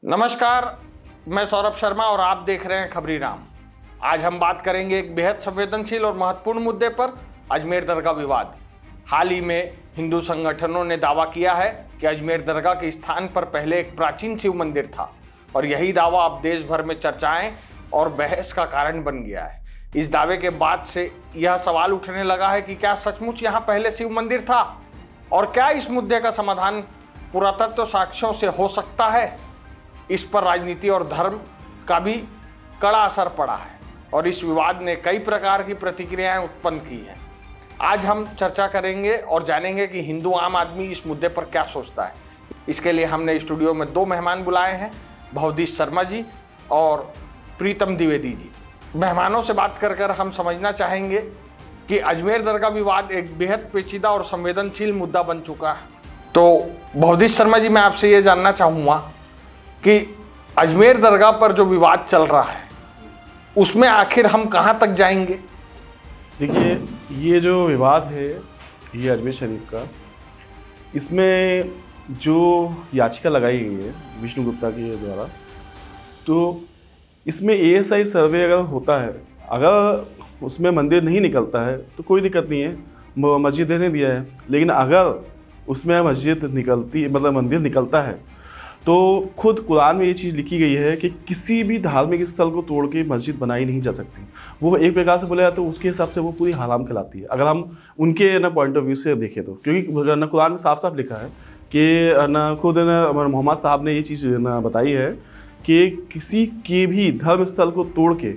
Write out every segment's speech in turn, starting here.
नमस्कार, मैं सौरभ शर्मा और आप देख रहे हैं खबरी राम। आज हम बात करेंगे एक बेहद संवेदनशील और महत्वपूर्ण मुद्दे पर, अजमेर दरगाह विवाद। हाल ही में हिंदू संगठनों ने दावा किया है कि अजमेर दरगाह के स्थान पर पहले एक प्राचीन शिव मंदिर था और यही दावा अब देश भर में चर्चाएं और बहस का कारण बन गया है। इस दावे के बाद से यह सवाल उठने लगा है कि क्या सचमुच यहाँ पहले शिव मंदिर था और क्या इस मुद्दे का समाधान पुरातत्व साक्ष्यों से हो सकता है। इस पर राजनीति और धर्म का भी कड़ा असर पड़ा है और इस विवाद ने कई प्रकार की प्रतिक्रियाएं उत्पन्न की हैं। आज हम चर्चा करेंगे और जानेंगे कि हिंदू आम आदमी इस मुद्दे पर क्या सोचता है। इसके लिए हमने स्टूडियो में दो मेहमान बुलाए हैं, भवदीश शर्मा जी और प्रीतम द्विवेदी जी। मेहमानों से बात कर हम समझना चाहेंगे कि अजमेर दरगाह विवाद एक बेहद पेचीदा और संवेदनशील मुद्दा बन चुका है। तो भवदीश शर्मा जी, मैं आपसे ये जानना चाहूँगा कि अजमेर दरगाह पर जो विवाद चल रहा है उसमें आखिर हम कहाँ तक जाएंगे। देखिए, ये जो विवाद है ये अजमेर शरीफ का, इसमें जो याचिका लगाई गई है विष्णु गुप्ता के द्वारा, तो इसमें ASI सर्वे अगर होता है, अगर उसमें मंदिर नहीं निकलता है तो कोई दिक्कत नहीं है, मस्जिद ने दिया है। लेकिन अगर उसमें मस्जिद निकलती मतलब मंदिर निकलता है तो खुद कुरान में ये चीज़ लिखी गई है कि किसी भी धार्मिक स्थल को तोड़ के मस्जिद बनाई नहीं जा सकती। वो एक प्रकार से बोला जाए तो उसके हिसाब से वो पूरी हराम कहलाती है, अगर हम उनके पॉइंट ऑफ व्यू से देखें तो। क्योंकि कुरान में साफ साफ लिखा है कि खुद मोहम्मद साहब ने ये चीज़ बताई है कि किसी के भी धर्म स्थल को तोड़ के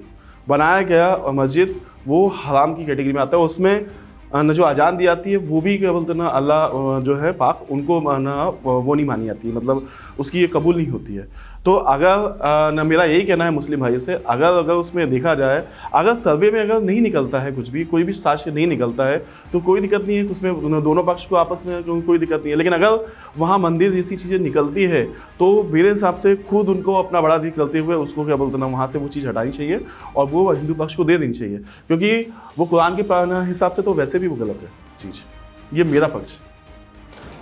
बनाया गया मस्जिद वो हराम की कैटेगरी में आता है। उसमें जो अजान दी जाती है वो भी क्या बोलते हैं ना, अल्लाह जो है पाक, उनको वो नहीं मानी जाती है, मतलब उसकी ये कबूल नहीं होती है। तो अगर मेरा यही कहना है मुस्लिम भाइयों से, अगर उसमें देखा जाए, अगर सर्वे में अगर नहीं निकलता है कुछ भी, कोई भी साक्ष्य नहीं निकलता है तो कोई दिक्कत नहीं है, उसमें दोनों पक्ष को आपस में कोई दिक्कत नहीं है। लेकिन अगर वहाँ मंदिर जैसी चीज़ें निकलती है तो मेरे हिसाब से खुद उनको अपना बड़ा दिख करते हुए उसको क्या बोलते ना, वहाँ से वो चीज़ हटानी चाहिए और वो हिंदू पक्ष को दे देनी चाहिए, क्योंकि वो कुरान के हिसाब से तो वैसे भी वो गलत है चीज़। ये मेरा पक्ष।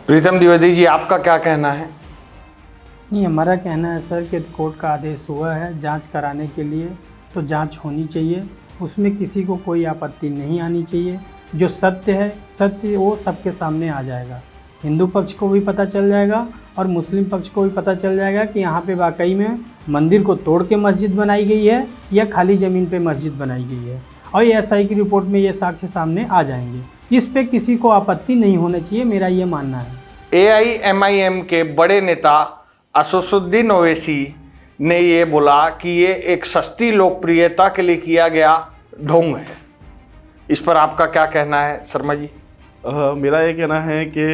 प्रीतम द्विवेदी जी, आपका क्या कहना है। नहीं, हमारा कहना है सर कि कोर्ट का आदेश हुआ है जांच कराने के लिए, तो जांच होनी चाहिए, उसमें किसी को कोई आपत्ति नहीं आनी चाहिए। जो सत्य है, सत्य वो सबके सामने आ जाएगा, हिंदू पक्ष को भी पता चल जाएगा और मुस्लिम पक्ष को भी पता चल जाएगा कि यहाँ पे वाकई में मंदिर को तोड़ के मस्जिद बनाई गई है या खाली ज़मीन पर मस्जिद बनाई गई है, और ASI की रिपोर्ट में ये साक्ष्य सामने आ जाएंगे। इस पर किसी को आपत्ति नहीं होना चाहिए, मेरा ये मानना है। AIMIM के बड़े नेता असदुद्दीन ओवैसी ने ये बोला कि ये एक सस्ती लोकप्रियता के लिए किया गया ढोंग है। इस पर आपका क्या कहना है शर्मा जी। मेरा ये कहना है कि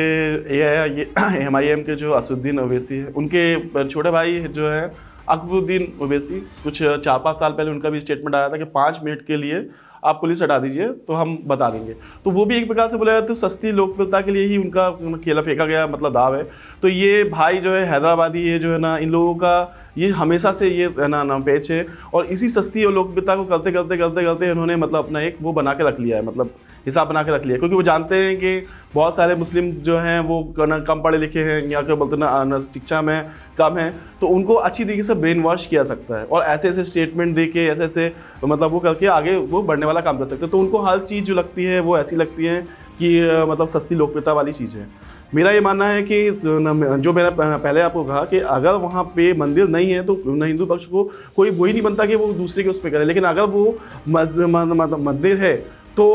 AIMIM के जो असदुद्दीन ओवैसी है, उनके छोटे भाई जो है अकबरुद्दीन ओवैसी, कुछ 4-5 साल पहले उनका भी स्टेटमेंट आया था कि 5 मिनट के लिए आप पुलिस हटा दीजिए तो हम बता देंगे। तो वो भी एक प्रकार से बोला जाता है, तो सस्ती लोकप्रियता के लिए ही उनका खेला फेंका गया मतलब दाव है। तो ये भाई जो है हैदराबादी, ये जो है ना, इन लोगों का ये हमेशा से ये ना पेच है और इसी सस्ती और लोकप्रियता को करते करते करते करते इन्होंने मतलब अपना एक वो बना के रख लिया है, मतलब हिसाब बना के रख लिया है। क्योंकि वो जानते हैं कि बहुत सारे मुस्लिम जो हैं वो कम पढ़े लिखे हैं या क्या बोलते ना शिक्षा में कम है, तो उनको अच्छी तरीके से ब्रेन वॉश किया सकता है और ऐसे ऐसे स्टेटमेंट दे के ऐसे मतलब वो करके आगे वो बढ़ने वाला काम कर सकते हैं। तो उनको हर चीज़ जो लगती है वो ऐसी लगती है कि मतलब सस्ती लोकप्रियता वाली चीज़ है। मेरा ये मानना है कि जो मैंने पहले आपको कहा कि अगर वहाँ पे मंदिर नहीं है तो हिंदू पक्ष को कोई वही नहीं बनता कि वो दूसरे के उस पर करे। लेकिन अगर वो मंदिर है तो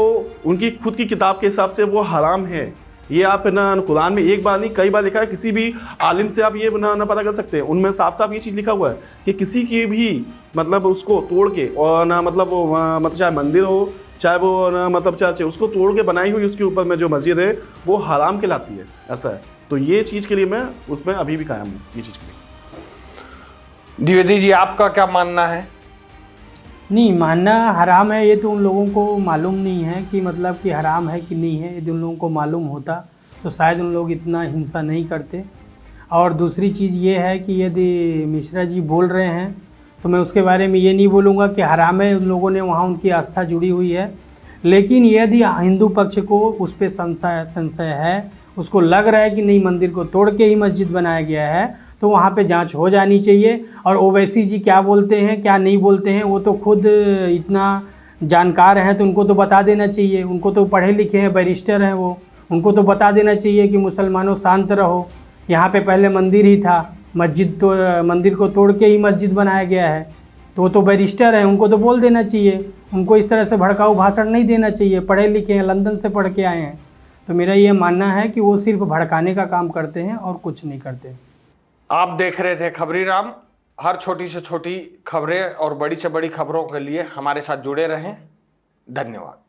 उनकी खुद की किताब के हिसाब से वो हराम है। ये आप कुरान में एक बार नहीं कई बार लिखा है, किसी भी आलिम से आप ये ना पता कर सकते हैं, उनमें साफ साफ ये चीज़ लिखा हुआ है कि किसी की भी मतलब उसको तोड़ के और ना मतलब वो मतलब चाहे मंदिर हो चाहे वो ना मतलब चाहे उसको तोड़ के बनाई हुई उसके ऊपर में जो मस्जिद है वो हराम कहलाती है, ऐसा है। तो ये चीज़ के लिए मैं उसमें अभी भी कायम हूँ, ये चीज़ के लिए। द्विवेदी जी, आपका क्या मानना है। नहीं, मानना हराम है ये तो उन लोगों को मालूम नहीं है कि मतलब कि हराम है कि नहीं है। यदि उन लोगों को मालूम होता तो शायद उन लोग इतना हिंसा नहीं करते। और दूसरी चीज़ ये है कि यदि मिश्रा जी बोल रहे हैं तो मैं उसके बारे में ये नहीं बोलूँगा कि हराम है, उन लोगों ने वहाँ उनकी आस्था जुड़ी हुई है। लेकिन यदि हिंदू पक्ष को उस पर संशय है, उसको लग रहा है कि नहीं मंदिर को तोड़ के ही मस्जिद बनाया गया है, तो वहाँ पे जांच हो जानी चाहिए। और ओवैसी जी क्या बोलते हैं क्या नहीं बोलते हैं वो तो खुद इतना जानकार हैं, तो उनको तो बता देना चाहिए। उनको तो पढ़े लिखे हैं, बैरिस्टर हैं वो, उनको तो बता देना चाहिए कि मुसलमानों शांत रहो, यहाँ पे पहले मंदिर ही था, मस्जिद तो मंदिर को तोड़ के ही मस्जिद बनाया गया है। तो वो तो बैरिस्टर हैं, उनको तो बोल देना चाहिए। उनको इस तरह से भड़काऊ भाषण नहीं देना चाहिए। पढ़े लिखे हैं, लंदन से पढ़ के आए हैं। तो मेरा ये मानना है कि वो सिर्फ भड़काने का काम करते हैं और कुछ नहीं करते। आप देख रहे थे खबरी राम। हर छोटी से छोटी खबरें और बड़ी से बड़ी खबरों के लिए हमारे साथ जुड़े रहें। धन्यवाद।